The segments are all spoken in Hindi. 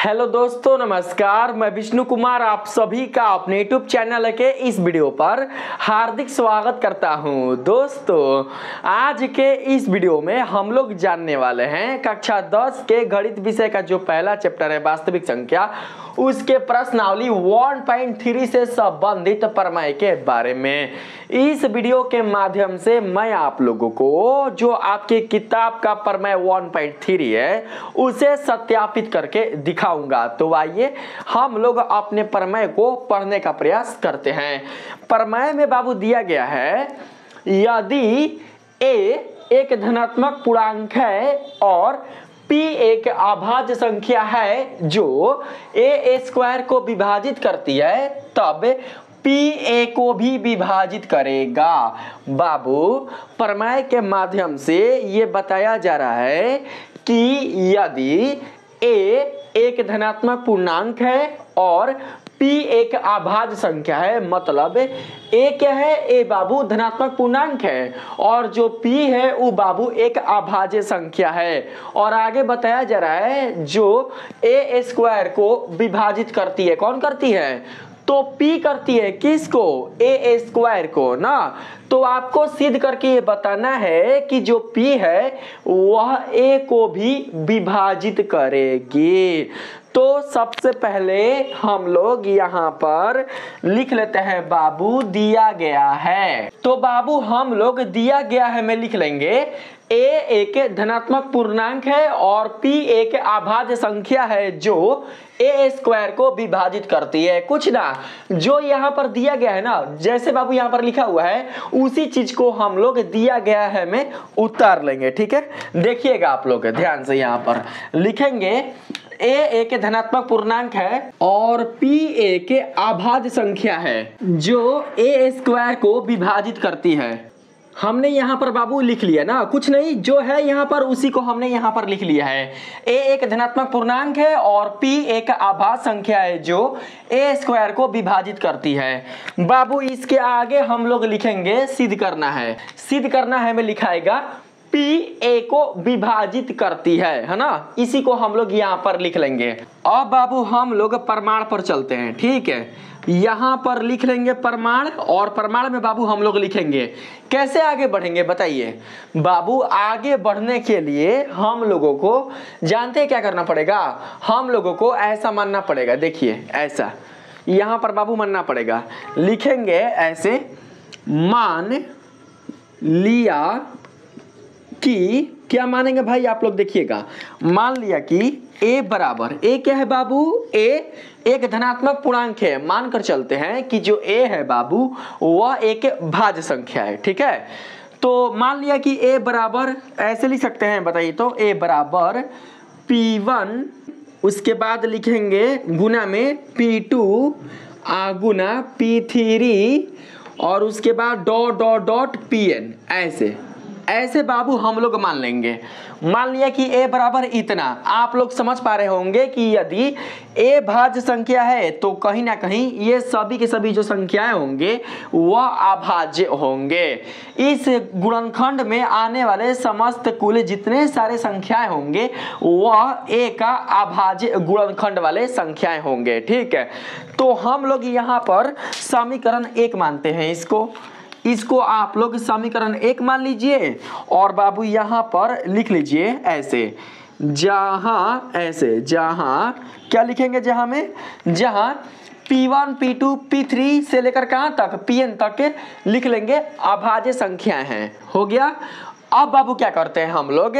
हेलो दोस्तों, नमस्कार। मैं विष्णु कुमार आप सभी का अपने यूट्यूब चैनल के इस वीडियो पर हार्दिक स्वागत करता हूं। दोस्तों, आज के इस वीडियो में हम लोग जानने वाले हैं कक्षा 10 के गणित विषय का जो पहला चैप्टर है वास्तविक संख्या, उसके प्रश्नावली 1.3 से संबंधित प्रमेय के बारे में। इस वीडियो के माध्यम से मैं आप लोगों को जो आपकी किताब का प्रमेय 1.3 है उसे सत्यापित करके दिखाऊंगा। तो आइए हम लोग अपने प्रमेय को पढ़ने का प्रयास करते हैं। प्रमेय में बाबू दिया गया है, यदि a एक धनात्मक पूर्णांक है और p एक अभाज्य संख्या है जो a स्क्वायर को विभाजित करती है, तब p a को भी विभाजित करेगा। बाबू, प्रमेय के माध्यम से ये बताया जा रहा है कि यदि a एक धनात्मक पूर्णांक है और p एक अभाज्य संख्या है, मतलब a क्या है, a बाबू धनात्मक पूर्णांक है और जो p है वो बाबू एक अभाज्य संख्या है। और आगे बताया जा रहा है जो a स्क्वायर को विभाजित करती है, कौन करती है? तो p करती है, किसको? a स्क्वायर को ना। तो आपको सिद्ध करके ये बताना है कि जो p है वह a को भी विभाजित करेगी। तो सबसे पहले हम लोग यहाँ पर लिख लेते हैं बाबू, दिया गया है। तो बाबू हम लोग दिया गया है में लिख लेंगे a एक धनात्मक पूर्णांक है और p एक अभाज्य संख्या है जो a स्क्वायर को विभाजित करती है। कुछ ना, जो यहाँ पर दिया गया है ना, जैसे बाबू यहाँ पर लिखा हुआ है उसी चीज को हम लोग दिया गया है में उतार लेंगे। ठीक है, देखिएगा आप लोग ध्यान से, यहाँ पर लिखेंगे a एक धनात्मक पूर्णांक है और p एक अभाज्य संख्या है जो a स्क्वायर को विभाजित करती है। हमने यहाँ पर बाबू लिख लिया ना, कुछ नहीं, जो है यहाँ पर उसी को हमने यहाँ पर लिख लिया है। a एक धनात्मक पूर्णांक है और p एक अभाज्य संख्या है जो a स्क्वायर को विभाजित करती है। बाबू इसके आगे हम लोग लिखेंगे सिद्ध करना है। सिद्ध करना है में लिखाएगा p a को विभाजित करती है ना, इसी को हम लोग यहाँ पर लिख लेंगे। अब बाबू हम लोग प्रमाण पर चलते हैं। ठीक है, यहाँ पर लिख लेंगे प्रमाण, और प्रमाण में बाबू हम लोग लिखेंगे। कैसे आगे बढ़ेंगे बताइए? बाबू आगे बढ़ने के लिए हम लोगों को जानते हैं क्या करना पड़ेगा? हम लोगों को ऐसा मानना पड़ेगा। देखिए ऐसा यहाँ पर बाबू मानना पड़ेगा। लिखेंगे ऐसे, मान लिया कि, क्या मानेंगे भाई आप लोग? देखिएगा, मान लिया कि a बराबर, a क्या है बाबू? a एक धनात्मक पूर्णांक है। मानकर चलते हैं कि जो a है बाबू वह एक भाज्य संख्या है। ठीक है, तो मान लिया कि a बराबर ऐसे लिख सकते हैं, बताइए तो। a बराबर p1, उसके बाद लिखेंगे गुना में p2 गुना p3 और उसके बाद डॉट डॉट डॉट pn। ऐसे बाबू हम लोग मान लेंगे। मान लिया कि a बराबर इतना। आप लोग समझ पा रहे होंगे कि यदि a भाज्य संख्या है तो कहीं ना कहीं ये सभी के सभी जो संख्याएं होंगे वह अभाज्य होंगे। इस गुणनखंड में आने वाले समस्त कुल जितने सारे संख्याएं होंगे वह a का अभाज्य गुणनखंड वाले संख्याएं होंगे। ठीक है, तो हम लोग यहाँ पर समीकरण 1 मानते हैं। इसको आप लोग समीकरण 1 मान लीजिए और बाबू यहाँ पर लिख लीजिए ऐसे, जहां क्या लिखेंगे? जहां p1 p2 p3 से लेकर कहां तक, pn तक लिख लेंगे अभाज्य संख्याएं हैं। हो गया। अब बाबू क्या करते हैं हम लोग?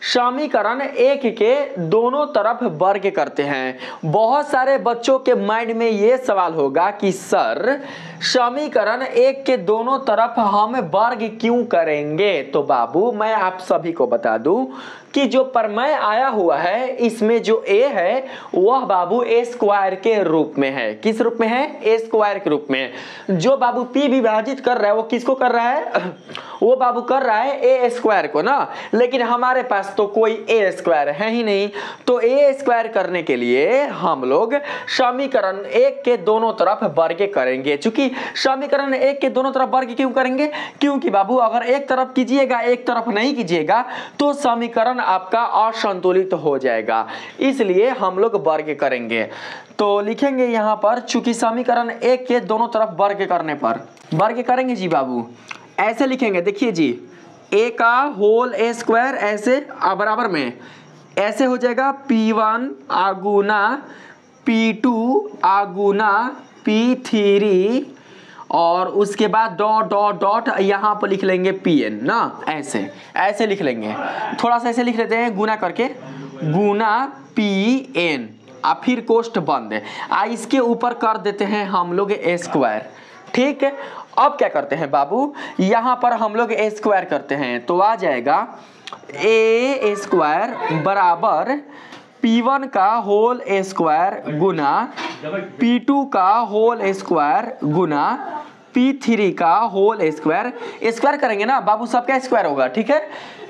समीकरण 1 के दोनों तरफ वर्ग करते हैं। बहुत सारे बच्चों के माइंड में ये सवाल होगा कि सर समीकरण 1 के दोनों तरफ हम वर्ग क्यों करेंगे? तो बाबू मैं आप सभी को बता दूं कि जो प्रमेय आया हुआ है इसमें जो a है वह बाबू a स्क्वायर के रूप में है। किस रूप में है? a स्क्वायर के रूप में। जो बाबू p विभाजित कर रहा है वो किसको कर रहा है? वो बाबू कर रहा है a स्क्वायर को ना, लेकिन हमारे पास तो कोई a स्क्वायर है ही नहीं। तो a स्क्वायर करने के लिए हम लोग समीकरण 1 के दोनों तरफ वर्ग करेंगे। चूंकि समीकरण 1 के दोनों तरफ वर्ग क्यों करेंगे? क्योंकि बाबू अगर एक तरफ कीजिएगा एक तरफ नहीं कीजिएगा तो समीकरण आपका असंतुलित हो जाएगा, इसलिए हम लोग वर्ग करेंगे। तो लिखेंगे यहाँ पर, चूंकि समीकरण एक के दोनों तरफ वर्ग करने पर वर्ग करेंगे जी बाबू, ऐसे लिखेंगे। देखिए जी, a का होल a स्क्वायर ऐसे बराबर में ऐसे हो जाएगा P1 आगुना P2 आगुना P3 और उसके बाद डॉट डॉट डॉट यहाँ पर लिख लेंगे Pn ना, ऐसे लिख लेंगे। थोड़ा सा ऐसे लिख लेते हैं गुना करके, गुना Pn, फिर कोष्ठ बंद है, इसके ऊपर कर देते हैं हम लोग a स्क्वायर। ठीक है, अब क्या करते हैं बाबू, यहाँ पर हम लोग a स्क्वायर करते हैं, तो आ जाएगा a स्क्वायर बराबर P1 का whole a square Guna P2 का होल स्क्वायर गुना P3 का होल स्क्वायर। स्क्वायर करेंगे ना बाबू, सबका स्क्वायर होगा। ठीक है,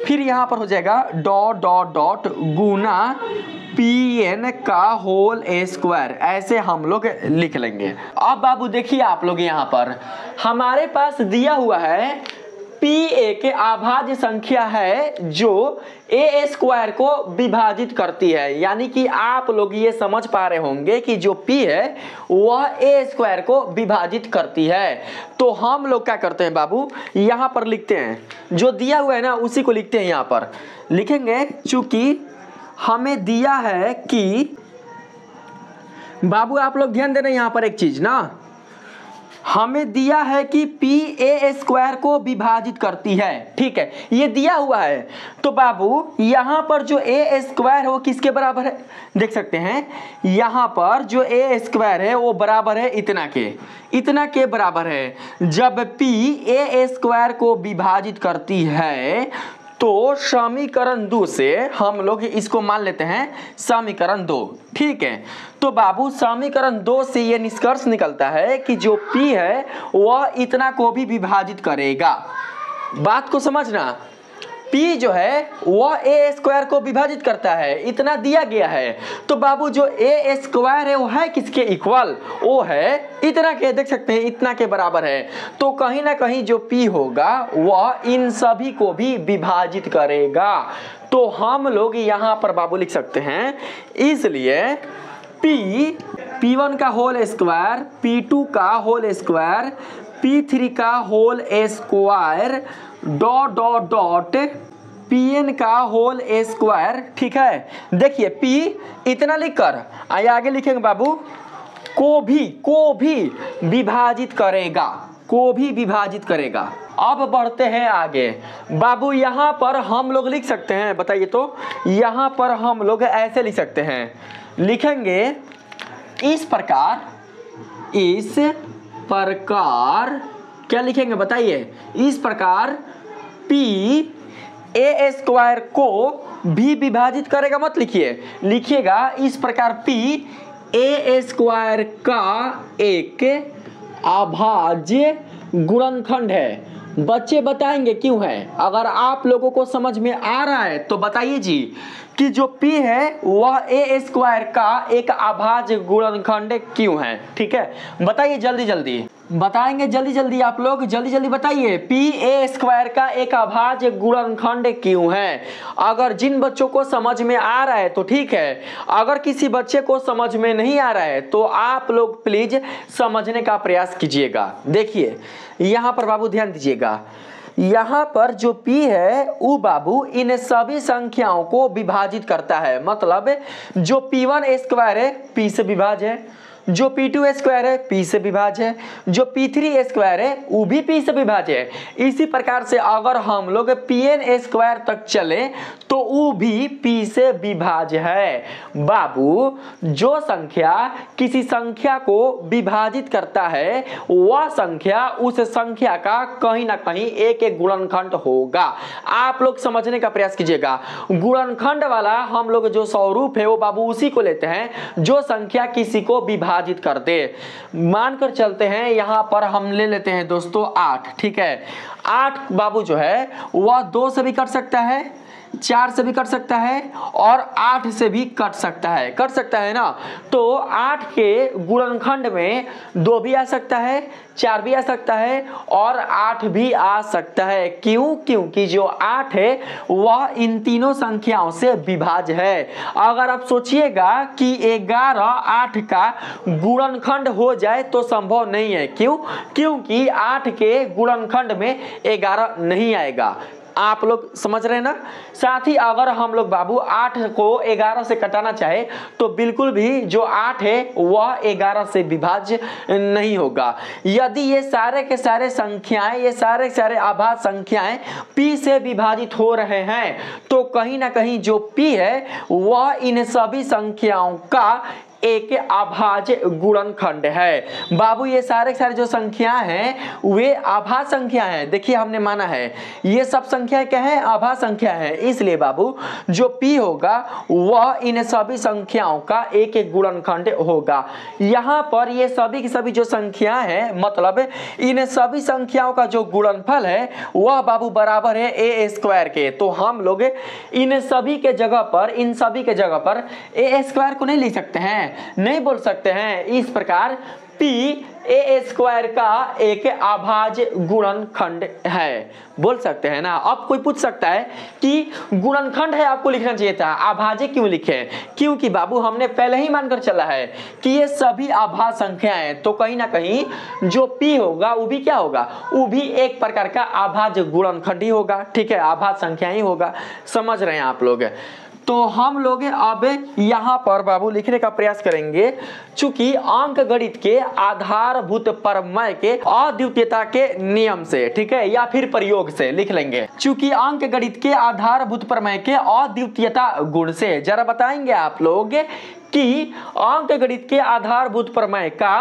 फिर यहाँ पर हो जाएगा डॉट डॉट डॉट गुना Pn का होल स्क्वायर, ऐसे हम लोग लिख लेंगे। अब बाबू देखिए आप लोग, यहाँ पर हमारे पास दिया हुआ है P एक अभाज्य संख्या है जो a स्क्वायर को विभाजित करती है, यानी कि आप लोग ये समझ पा रहे होंगे कि जो P है वह a स्क्वायर को विभाजित करती है। तो हम लोग क्या करते हैं बाबू, यहाँ पर लिखते हैं, जो दिया हुआ है ना उसी को लिखते हैं। यहाँ पर लिखेंगे, चूंकि हमें दिया है कि बाबू आप लोग ध्यान देना यहाँ पर एक चीज ना, हमें दिया है कि P a स्क्वायर को विभाजित करती है। ठीक है, ये दिया हुआ है, तो बाबू यहाँ पर जो a स्क्वायर है वो किसके बराबर है, देख सकते हैं। यहाँ पर जो a स्क्वायर है वो बराबर है इतना के बराबर है। जब P a स्क्वायर को विभाजित करती है तो समीकरण 2 से हम लोग इसको मान लेते हैं समीकरण 2। ठीक है, तो बाबू समीकरण 2 से ये निष्कर्ष निकलता है कि जो P है वह इतना को भी विभाजित करेगा। बात को समझना, P जो है वह a स्क्वायर को विभाजित करता है, इतना दिया गया है। तो बाबू जो a स्क्वायर है वो है किसके इक्वल, वो है इतना के, देख सकते हैं इतना के बराबर है। तो कहीं ना कहीं जो P होगा वह इन सभी को भी विभाजित करेगा। तो हम लोग यहाँ पर बाबू लिख सकते हैं, इसलिए P1 का होल स्क्वायर, P2 का होल स्क्वायर, P3 का whole square dot dot dot Pn का होल स्क्वायर। ठीक है, देखिए P इतना लिखकर आगे लिखेंगे बाबू, को भी विभाजित करेगा, अब बढ़ते हैं आगे बाबू। यहाँ पर हम लोग लिख सकते हैं, बताइए तो, यहाँ पर हम लोग ऐसे लिख सकते हैं, लिखेंगे इस प्रकार क्या लिखेंगे बताइए, इस प्रकार P a स्क्वायर को भी विभाजित करेगा, मत लिखिएगा इस प्रकार P a स्क्वायर का एक अभाज्य गुणनखंड है। बच्चे बताएंगे क्यों है, अगर आप लोगों को समझ में आ रहा है तो बताइए जी कि जो P है वह a स्क्वायर का एक अभाज्य गुणनखंड क्यों है। ठीक है, बताइए जल्दी बताएंगे, जल्दी आप लोग जल्दी बताइए, P a स्क्वायर का एक अभाज्य गुणनखंड क्यों है। अगर जिन बच्चों को समझ में आ रहा है तो ठीक है, अगर किसी बच्चे को समझ में नहीं आ रहा है तो आप लोग प्लीज समझने का प्रयास कीजिएगा। देखिए यहाँ पर बाबू ध्यान दीजिएगा, यहाँ पर जो P है वो बाबू इन सभी संख्याओं को विभाजित करता है। मतलब जो P1 स्क्वायर है P से विभाज्य है, जो P2 स्क्वायर है P से विभाज्य है, जो P3 स्क्वायर है वो भी P से विभाज्य है। इसी प्रकार से अगर हम लोग Pn स्क्वायर तक चले तो वो भी P से विभाज्य है। बाबू जो संख्या किसी संख्या को विभाजित करता है वह संख्या उस संख्या का कहीं ना कहीं एक गुणनखंड होगा। आप लोग समझने का प्रयास कीजिएगा, गुणनखंड वाला हम लोग जो स्वरूप है वो बाबू उसी को लेते हैं जो संख्या किसी को विभाजित कर दे। मानकर चलते हैं यहाँ पर हम ले लेते हैं दोस्तों 8। ठीक है, 8 बाबू जो है वह 2 से भी कट सकता है, 4 से भी कट सकता है और 8 से भी कट सकता है ना। तो 8 के गुणनखंड में 2 भी आ सकता है, 4 भी आ सकता है और 8 भी आ सकता है। क्यों? क्योंकि जो 8 है वह इन तीनों संख्याओं से विभाज्य है। अगर आप सोचिएगा कि 11 8 का गुणनखंड हो जाए तो संभव नहीं है। क्यों? क्योंकि 8 के गुणनखंड में 11 नहीं आएगा। आप लोग समझ रहे हैं ना। साथ ही अगर हम लोग बाबू 8 को 11 से कटाना चाहे तो बिल्कुल भी जो 8 है वह 11 से विभाज्य नहीं होगा। यदि ये सारे के सारे संख्याएं, ये सारे के सारे अभाज्य संख्याएं p से विभाजित हो रहे हैं तो कहीं ना कहीं जो p है वह इन सभी संख्याओं का एक अभाज्य गुणनखंड है। बाबू ये सारे जो संख्याएं हैं वे अभाज्य संख्या हैं। देखिए हमने माना है ये सब संख्याएं क्या है? अभाज्य संख्या है। इसलिए बाबू जो p होगा वह इन सभी संख्याओं का एक गुणनखंड होगा। यहाँ पर ये सभी की सभी जो संख्याएं हैं मतलब इन सभी संख्याओं का जो गुणनफल है वह बाबू बराबर है a स्क्वायर के। तो हम लोग इन सभी के जगह पर a स्क्वायर को नहीं लिख सकते हैं, नहीं बोल सकते हैं। इस प्रकार p a स्क्वायर का एक अभाज्य गुणनखंड है, बोल सकते हैं ना। अब कोई पूछ सकता है कि गुणनखंड है आपको लिखना चाहिए था, अभाज्य क्यों लिखे? क्योंकि बाबू हमने पहले ही मानकर चला है कि ये सभी अभाज्य संख्याएं हैं। तो कहीं ना कहीं जो p होगा वो भी क्या होगा? वो भी एक प्रकार का अभाज्य गुणनखंड ही होगा। ठीक है, अभाज्य संख्या ही होगा। समझ रहे हैं आप लोग। तो हम लोग अब यहाँ पर बाबू लिखने का प्रयास करेंगे। चूंकि अंक गणित के आधारभूत प्रमेय के अद्वितीयता के नियम से, ठीक है, या फिर प्रयोग से लिख लेंगे। चूंकि अंक गणित के आधारभूत प्रमेय के अद्वितीयता गुण से जरा बताएंगे आप लोग कि अंक गणित के आधारभूत प्रमेय का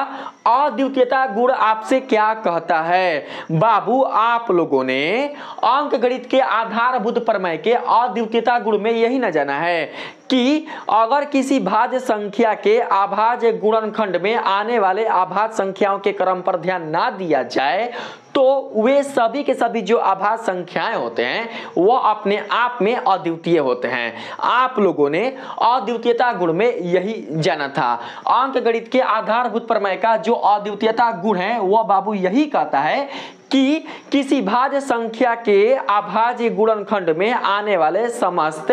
अद्वितीयता गुण आपसे क्या कहता है। बाबू आप लोगों ने अंक गणित के आधारभूत प्रमेय के अद्वितीयता गुण में यही न जाना है कि अगर किसी भाज्य संख्या के अभाज्य गुणनखंड में आने वाले अभाज्य संख्याओं के क्रम पर ध्यान ना दिया जाए तो वे सभी के सभी जो अभाज्य संख्याएं होते हैं वो अपने आप में अद्वितीय होते हैं। आप लोगों ने अद्वितीयता गुण में यही जाना था। अंक गणित के आधारभूत प्रमेय का जो अद्वितीयता गुण है वह बाबू यही कहता है कि किसी भाज्य संख्या के अभाज्य गुणनखंड में आने वाले समस्त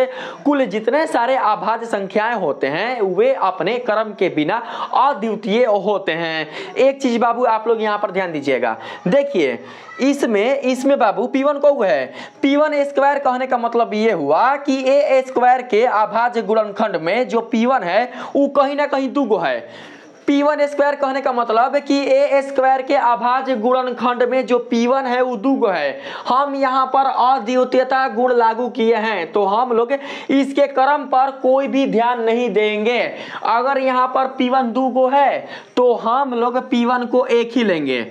कुल जितने सारे अभाज्य संख्याएं होते हैं वे अपने क्रम के बिना अद्वितीय होते हैं। एक चीज बाबू आप लोग यहाँ पर ध्यान दीजिएगा। देखिए इसमें बाबू p1 को है, p1 स्क्वायर कहने का मतलब ये हुआ कि a स्क्वायर के अभाज्य गुणनखंड में जो p1 है वो कहीं ना कहीं दुगो है। p1 स्क्वायर कहने का मतलब है कि a स्क्वायर के अभाज्य गुणनखंड में जो p1 है वो दुगो है। हम यहाँ पर अद्वितीयता गुण लागू किए हैं तो हम लोग इसके क्रम पर कोई भी ध्यान नहीं देंगे। अगर यहाँ पर p1 दुगो है तो हम लोग p1 को एक ही लेंगे।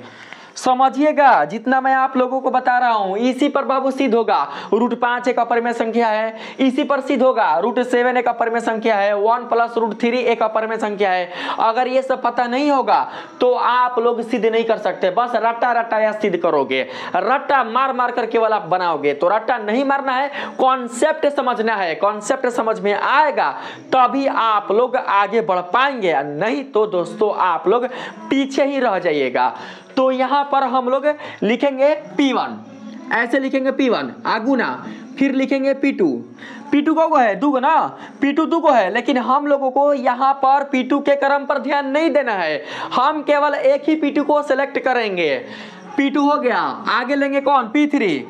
समझिएगा जितना मैं आप लोगों को बता रहा हूं इसी पर बाबू सिद्ध होगा। √5 एक अपरिमेय संख्या है, इसी पर सिद्ध होगा। √7 एक अपरिमेय संख्या है, 1 + √3 एक अपरिमेय संख्या है। अगर ये सब पता नहीं होगा तो आप लोग सिद्ध नहीं कर सकते। बस रट्टा रट्टा या सिद्ध करोगे, रट्टा मार मार कर केवल आप बनाओगे। तो रट्टा नहीं मारना है, कॉन्सेप्ट समझना है। कॉन्सेप्ट समझ में आएगा तभी आप लोग आगे बढ़ पाएंगे, नहीं तो दोस्तों आप लोग पीछे ही रह जाइएगा। तो यहाँ पर हम लोग लिखेंगे p1, ऐसे लिखेंगे p1 आगुना, फिर लिखेंगे p2 को है दुगो ना, p2 दुगो है, लेकिन हम लोगों को यहाँ पर p2 के क्रम पर ध्यान नहीं देना है। हम केवल एक ही p2 को सिलेक्ट करेंगे। p2 हो गया, आगे लेंगे कौन? p3।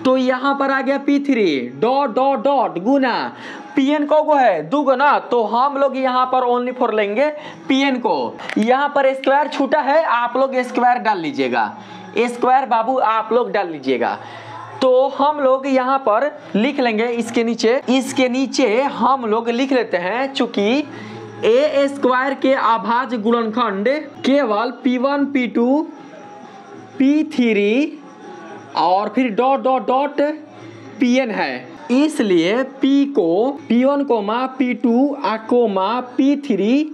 तो यहाँ पर आ गया p3 डॉट डॉट डॉट गुना pn को है दुगो ना, तो हम लोग यहाँ पर ओनली फॉर लेंगे pn को। यहाँ पर स्क्वायर छूटा है, आप लोग स्क्वायर डाल लीजिएगा, स्क्वायर बाबू आप लोग डाल लीजिएगा। तो हम लोग यहाँ पर लिख लेंगे इसके नीचे हम लोग लिख लेते हैं। चूंकि a स्क्वायर के अभाज्य गुणनखंड केवल p1 p2 p3 और फिर डॉट डॉट डॉट pn है। इसलिए P को P1, P2 P3 ...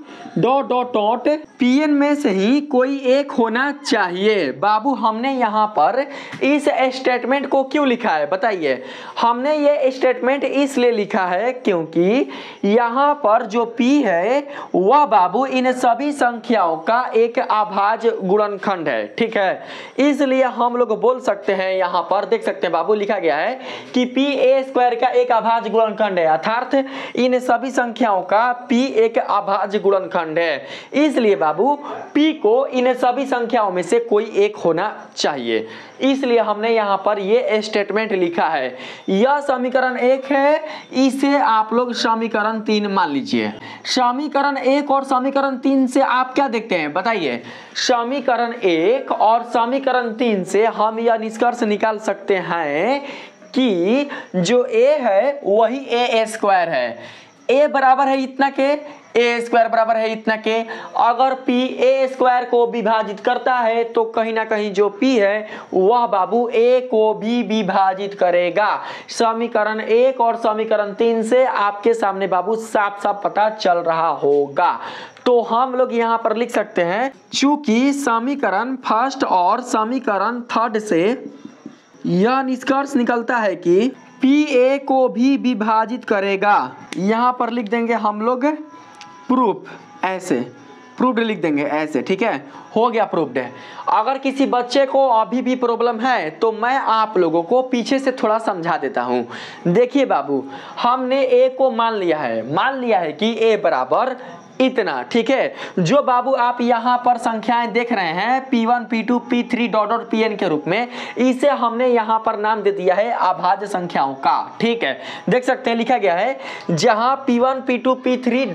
Pn में से ही कोई एक होना चाहिए। बाबू हमने यहाँ पर इस स्टेटमेंट को क्यों लिखा है बताइए। हमने ये स्टेटमेंट इसलिए लिखा है क्योंकि यहाँ पर जो P है वह बाबू इन सभी संख्याओं का एक अभाज्य गुणनखंड है, ठीक है। इसलिए हम लोग बोल सकते हैं, यहाँ पर देख सकते हैं बाबू लिखा गया है कि P a² का एक अभाज्य गुणनखंड है, अर्थात इन सभी संख्याओं का P एक अभाज्य गुणनखंड है। इसलिए बाबू P को इन सभी संख्याओं में से कोई एक होना चाहिए, इसलिए हमने यहाँ पर ये स्टेटमेंट लिखा है। यह समीकरण 1 है, इसे आप लोग समीकरण 3 मान लीजिए। समीकरण 1 और समीकरण 3 से आप क्या देखते हैं बताइए। समीकरण 1 और समीकरण 3 से हम यह निष्कर्ष निकाल सकते हैं कि जो a है वही a² है। a बराबर है इतना के, a² बराबर है इतना के। अगर P a² को विभाजित करता है तो कहीं ना कहीं जो P है वह बाबू a को भी विभाजित करेगा। समीकरण 1 और समीकरण 3 से आपके सामने बाबू साफ साफ पता चल रहा होगा। तो हम लोग यहाँ पर लिख सकते हैं, चूंकि समीकरण 1 और समीकरण 3 से यह निष्कर्ष निकलता है कि P a को भी विभाजित करेगा। यहाँ पर लिख देंगे हम लोग प्रूफ, ऐसे प्रूफ्ड लिख देंगे ऐसे, ठीक है, हो गया प्रूफ्ड है। अगर किसी बच्चे को अभी भी प्रॉब्लम है तो मैं आप लोगों को पीछे से थोड़ा समझा देता हूँ। देखिए बाबू, हमने a को मान लिया है कि a बराबर इतना, ठीक है। जो बाबू आप यहाँ पर संख्याएं देख रहे हैं P1, P2, P3 ... Pn के रूप में, इसे हमने यहाँ पर नाम दे दिया है अभाज्य संख्याओं का, ठीक है। देख सकते हैं लिखा गया है जहाँ P1, P2, P3 ...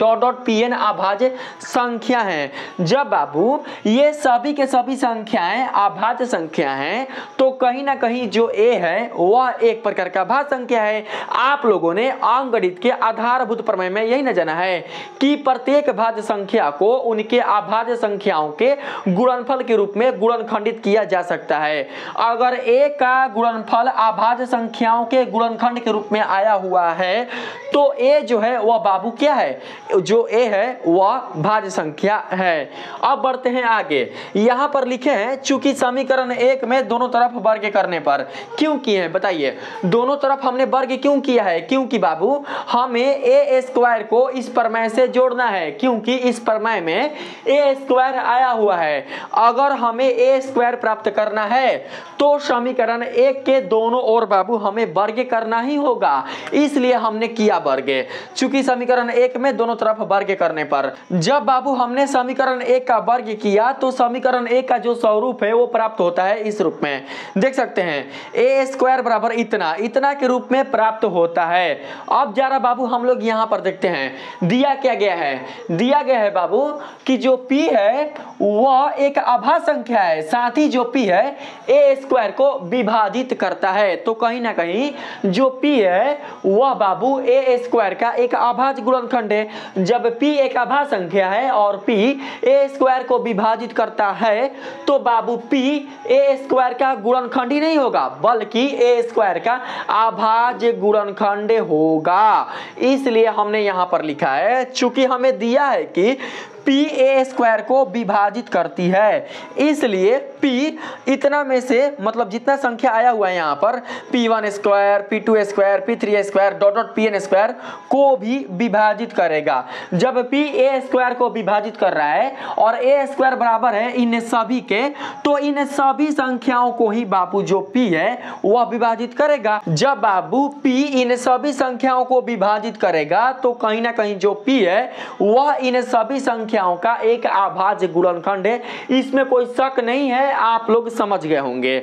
Pn अभाज्य संख्या है। जब बाबू ये सभी के सभी संख्याएं अभाज्य संख्या हैं तो कहीं ना कहीं जो a है वह एक प्रकार का भाज्य संख्या है। आप लोगों ने अंकगणित के आधारभूत प्रमेय में यही न जाना है कि प्रत्येक भाज्य संख्या को उनके अभाज्य संख्याओं के गुणनफल के रूप में गुणनखंडित किया जा सकता है। अगर a का गुणनफल अभाज्य संख्याओं के गुणनखंड के रूप में आया हुआ है तो a जो है वह बाबू क्या है, जो a है वह भाज्य संख्या है। अब बढ़ते हैं आगे। यहाँ पर लिखे हैं चूंकि समीकरण 1 में दोनों तरफ वर्ग करने पर, क्यों किए हैं बताइए। दोनों तरफ हमने वर्ग क्यों किया है, क्योंकि बाबू हमें a² को इस प्रमेय से जोड़ना है, क्योंकि इस प्रमेय में a² आया हुआ है। अगर हमें a² प्राप्त करना है तो समीकरण 1 के दोनों ओर बाबू हमें वर्ग करना ही होगा, इसलिए हमने किया वर्ग। चूंकि समीकरण 1 में दोनों तरफ वर्ग करने पर जब बाबू हमने समीकरण 1 का वर्ग किया तो समीकरण 1 का जो स्वरूप है वो प्राप्त होता है इस रूप में। देख सकते हैं a² बराबर इतना के रूप में प्राप्त होता है। अब जरा बाबू हम लोग यहाँ पर देखते हैं दिया क्या गया है बाबू कि जो P है वह एक अभाज्य संख्या है, साथ ही जो P है a² को विभाजित करता है। तो कहीं ना कहीं जो P है वह बाबू a² का एक अभाज्य गुणनखंड है। जब P एक अभाज्य संख्या है और P a² को विभाजित करता है तो बाबू P a² का गुणनखंड ही नहीं होगा बल्कि a² का अभाज्य गुणनखंड होगा। इसलिए हमने यहाँ पर लिखा है, चूंकि हमें दिया है कि P a² को विभाजित करती है, इसलिए P इतना में से मतलब जितना संख्या आया हुआ है यहाँ पर P1², P2², P3² ... Pn² को भी विभाजित करेगा। जब P a² को विभाजित कर रहा है और a² बराबर है इन सभी के, तो इन सभी संख्याओं को ही बाबू जो P है वह विभाजित करेगा। जब बाबू P इन सभी संख्याओं को विभाजित करेगा तो कहीं ना कहीं जो P है वह इन सभी संख्याओं का एक अभाज्य गुणनखंड है, इसमें कोई शक नहीं है, आप लोग समझ गए होंगे।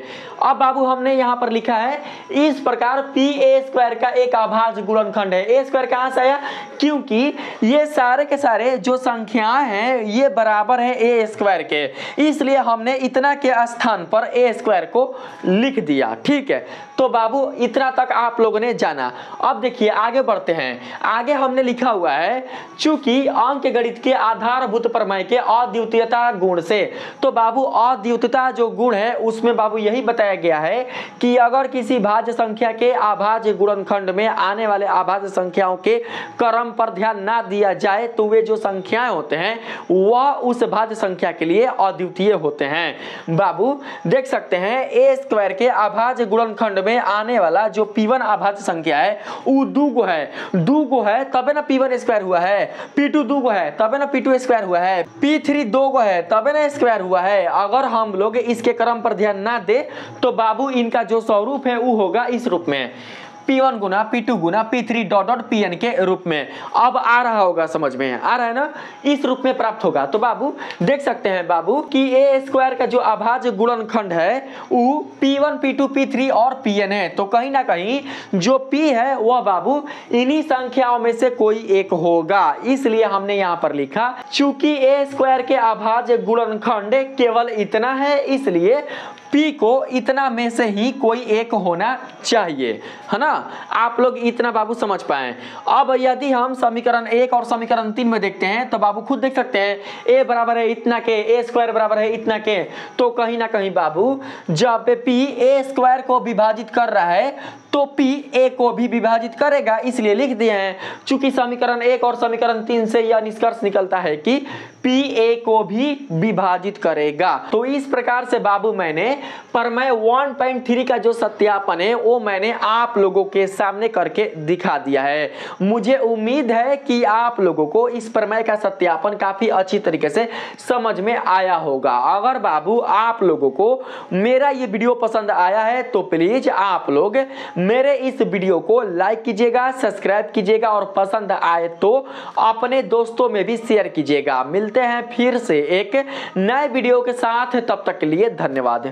अब बाबू हमने यहाँ पर लिखा है इस प्रकार P a² का एक अभाज्य गुणनखंड है। a² कहाँ से आया, क्योंकि ये सारे के सारे जो संख्याएं हैं ये बराबर है a² के, इसलिए हमने इतना के स्थान पर a² को लिख दिया, ठीक है। तो बाबू इतना तक आप लोगों ने जाना। अब देखिए आगे बढ़ते हैं। आगे हमने लिखा हुआ है चूंकि अंकगणित के आधार आधारभूत प्रमेय के अद्वितीयता गुण से। तो बाबू अद्वितीयता जो गुण है उसमें बाबू यही बताया गया है कि अगर किसी भाज्य संख्या के अभाज्य गुणनखंड में आने वाले अभाज्य संख्याओं के क्रम पर ध्यान ना दिया जाए तो वे जो संख्याएं होते हैं वह उस भाज्य संख्या के लिए अद्वितीय होते हैं। बाबू देख सकते हैं ए स्क्वायर के अभाज्य गुणनखंड में आने वाला जो P1 अभाज्य संख्या है वो दूगो है तबे ना P1 स्क्वायर हुआ है, P2 दूगो है तबे ना P2 स्क्वायर हुआ है, P3 दोगो है तबे ना स्क्वायर हुआ है। अगर हम लोग इसके क्रम पर ध्यान ना दे तो बाबू इनका जो स्वरूप है वो होगा इस रूप में, P1 गुना P2 गुना P3 डॉट डॉट Pn के रूप में। अब आ रहा होगा, समझ में आ रहा है ना, इस रूप में प्राप्त होगा। तो बाबू देख सकते हैं बाबू कि ए स्क्वायर का जो अभाज्य गुणनखंड है वो P1 P2 P3 और Pn है। तो कहीं ना कहीं जो P है वह बाबू इन्हीं संख्याओं में से कोई एक होगा, इसलिए हमने यहाँ पर लिखा चूंकि ए स्क्वायर के अभाज्य गुणनखंड केवल इतना है इसलिए P को इतना में से ही कोई एक होना चाहिए, है ना। आप लोग इतना बाबू समझ पाए। अब यदि हम समीकरण 1 और समीकरण 3 में देखते हैं तो बाबू खुद देख सकते हैं a बराबर है इतना के, ए स्क्वायर बराबर है इतना के। तो कहीं ना कहीं बाबू जब P ए स्क्वायर को विभाजित कर रहा है तो P a को भी विभाजित करेगा, इसलिए लिख दिए हैं। चूंकि समीकरण 1 और समीकरण 3 से यह निष्कर्ष निकलता है कि P a को भी विभाजित करेगा। तो इस प्रकार से बाबू मैंने प्रमेय 1.3 का जो सत्यापन है वो मैंने आप लोगों के सामने करके दिखा दिया है। मुझे उम्मीद है कि आप लोगों को इस प्रमेय का सत्यापन काफी अच्छी तरीके से समझ में आया होगा। अगर बाबू आप लोगों को मेरा ये वीडियो पसंद आया है तो प्लीज आप लोग मेरे इस वीडियो को लाइक कीजिएगा, सब्सक्राइब कीजिएगा और पसंद आए तो अपने दोस्तों में भी शेयर कीजिएगा। मिलते हैं फिर से एक नए वीडियो के साथ, तब तक के लिए धन्यवाद।